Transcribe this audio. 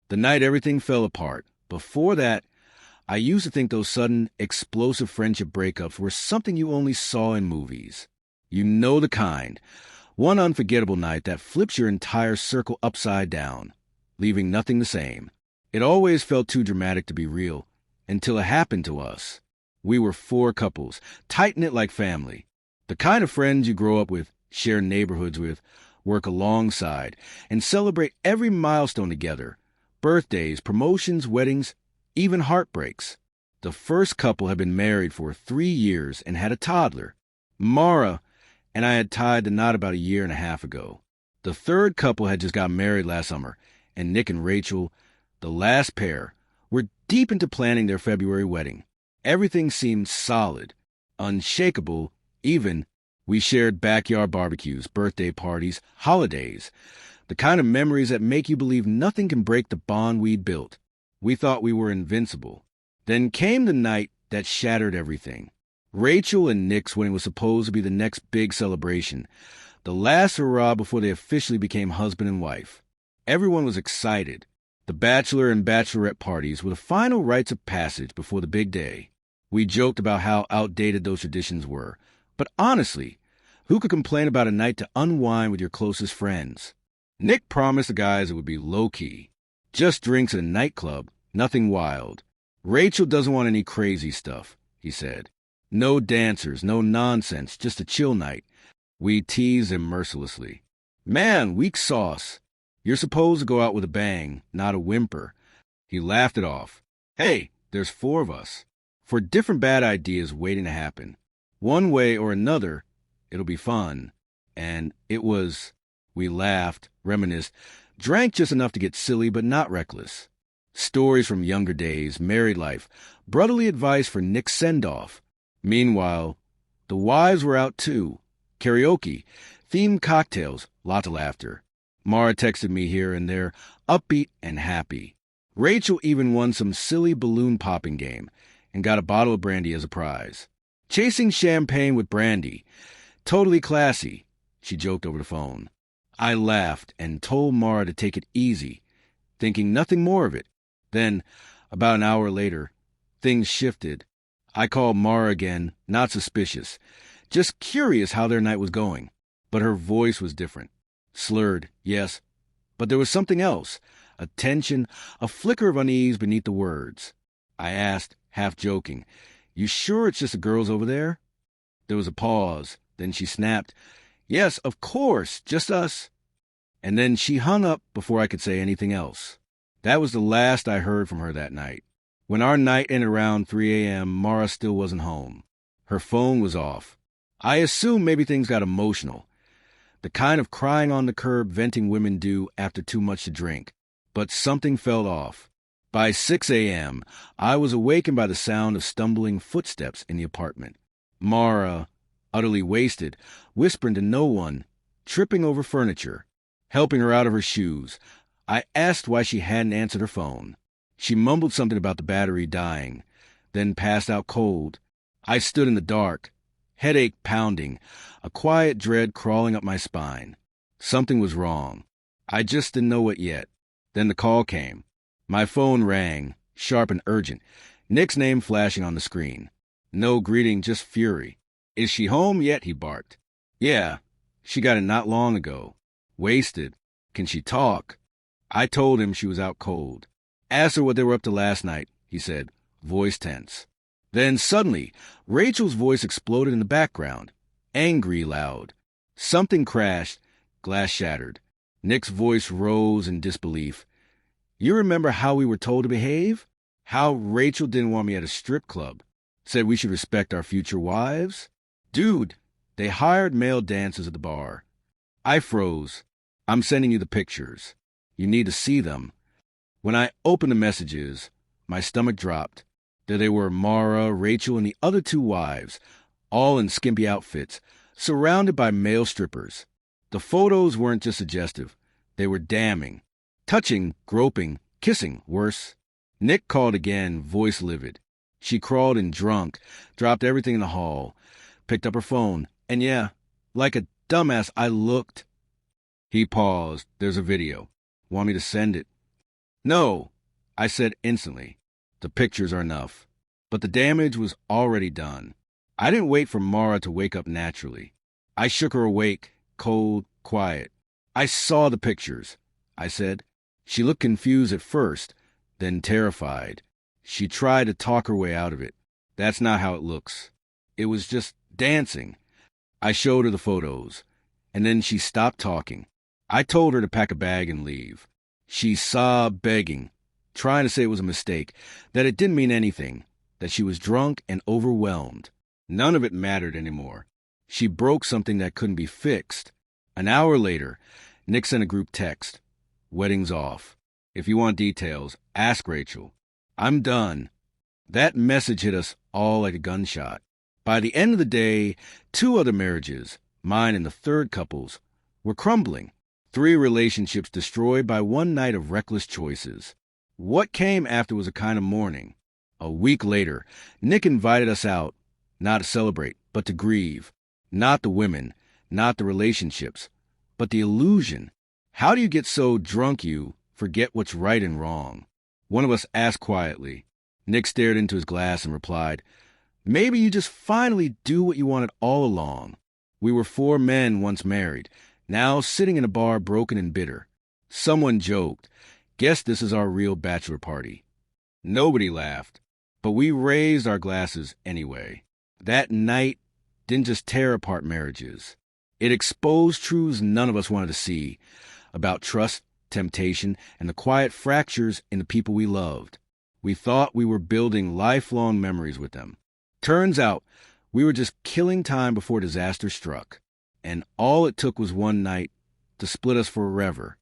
The night everything fell apart. Before that, I used to think those sudden, explosive friendship breakups were something you only saw in movies. You know the kind. One unforgettable night that flips your entire circle upside down, leaving nothing the same. It always felt too dramatic to be real, until it happened to us. We were 4 couples, tight-knit like family. The kind of friends you grow up with, share neighborhoods with, work alongside, and celebrate every milestone together. Birthdays, promotions, weddings, even heartbreaks. The first couple had been married for 3 years and had a toddler. Mara and I had tied the knot about 1.5 years ago. The third couple had just got married last summer, and Nick and Rachel, the last pair, were deep into planning their February wedding. Everything seemed solid, unshakable, even. We shared backyard barbecues, birthday parties, holidays, the kind of memories that make you believe nothing can break the bond we'd built. We thought we were invincible. Then came the night that shattered everything. Rachel and Nick's wedding was supposed to be the next big celebration, the last hurrah before they officially became husband and wife. Everyone was excited. The bachelor and bachelorette parties were the final rites of passage before the big day. We joked about how outdated those traditions were, but honestly, who could complain about a night to unwind with your closest friends? Nick promised the guys it would be low-key. Just drinks at a nightclub, nothing wild. Rachel doesn't want any crazy stuff, he said. No dancers, no nonsense, just a chill night. We teased him mercilessly. Man, weak sauce. You're supposed to go out with a bang, not a whimper. He laughed it off. Hey, there's 4 of us. 4 different bad ideas waiting to happen. One way or another, it'll be fun. And it was. We laughed, reminisced, drank just enough to get silly but not reckless. Stories from younger days, married life, brotherly advice for Nick's send-off. Meanwhile, the wives were out too. Karaoke, themed cocktails, lots of laughter. Mara texted me here and there, upbeat and happy. Rachel even won some silly balloon popping game and got a bottle of brandy as a prize. Chasing champagne with brandy. Totally classy, she joked over the phone. I laughed and told Mara to take it easy, thinking nothing more of it. Then, about an hour later, things shifted. I called Mara again, not suspicious, just curious how their night was going. But her voice was different. Slurred, yes, but there was something else, a tension, a flicker of unease beneath the words. I asked, half joking, "You sure it's just the girls over there?" There was a pause. Then she snapped, "Yes, of course, just us." And then she hung up before I could say anything else. That was the last I heard from her that night. When our night ended around 3 a.m., Mara still wasn't home. Her phone was off. I assumed maybe things got emotional. The kind of crying on the curb venting women do after too much to drink. But something felt off. By 6 a.m., I was awakened by the sound of stumbling footsteps in the apartment. Mara, utterly wasted, whispering to no one, tripping over furniture, helping her out of her shoes. I asked why she hadn't answered her phone. She mumbled something about the battery dying, then passed out cold. I stood in the dark, headache pounding, a quiet dread crawling up my spine. Something was wrong. I just didn't know it yet. Then the call came. My phone rang, sharp and urgent, Nick's name flashing on the screen. No greeting, just fury. "Is she home yet?" he barked. "Yeah, she got it not long ago. Wasted. Can she talk?" I told him she was out cold. Asked her what they were up to last night, he said, voice tense. Then suddenly, Rachel's voice exploded in the background, angry loud. Something crashed, glass shattered. Nick's voice rose in disbelief. "You remember how we were told to behave? How Rachel didn't want me at a strip club? Said we should respect our future wives? Dude, they hired male dancers at the bar." I froze. "I'm sending you the pictures. You need to see them." When I opened the messages, my stomach dropped. There they were, Mara, Rachel, and the other 2 wives, all in skimpy outfits, surrounded by male strippers. The photos weren't just suggestive. They were damning. Touching, groping, kissing, worse. Nick called again, voice livid. She crawled in drunk, dropped everything in the hall, picked up her phone, and yeah, like a dumbass, I looked. He paused. "There's a video. Want me to send it?" No, I said instantly. The pictures are enough. But the damage was already done. I didn't wait for Mara to wake up naturally. I shook her awake, cold, quiet. I saw the pictures, I said. She looked confused at first, then terrified. She tried to talk her way out of it. That's not how it looks. It was just dancing. I showed her the photos, and then she stopped talking. I told her to pack a bag and leave. She sobbed, begging, trying to say it was a mistake, that it didn't mean anything, that she was drunk and overwhelmed. None of it mattered anymore. She broke something that couldn't be fixed. An hour later, Nick sent a group text. Wedding's off. If you want details, ask Rachel. I'm done. That message hit us all like a gunshot. By the end of the day, 2 other marriages, mine and the third couple's, were crumbling. 3 relationships destroyed by one night of reckless choices. What came after was a kind of mourning. A week later, Nick invited us out, not to celebrate, but to grieve. Not the women, not the relationships, but the illusion. How do you get so drunk you forget what's right and wrong? One of us asked quietly. Nick stared into his glass and replied, maybe you just finally do what you wanted all along. We were 4 men once married, now sitting in a bar broken and bitter. Someone joked, guess this is our real bachelor party. Nobody laughed, but we raised our glasses anyway. That night didn't just tear apart marriages. It exposed truths none of us wanted to see about trust, temptation, and the quiet fractures in the people we loved. We thought we were building lifelong memories with them. Turns out we were just killing time before disaster struck. And all it took was one night to split us forever.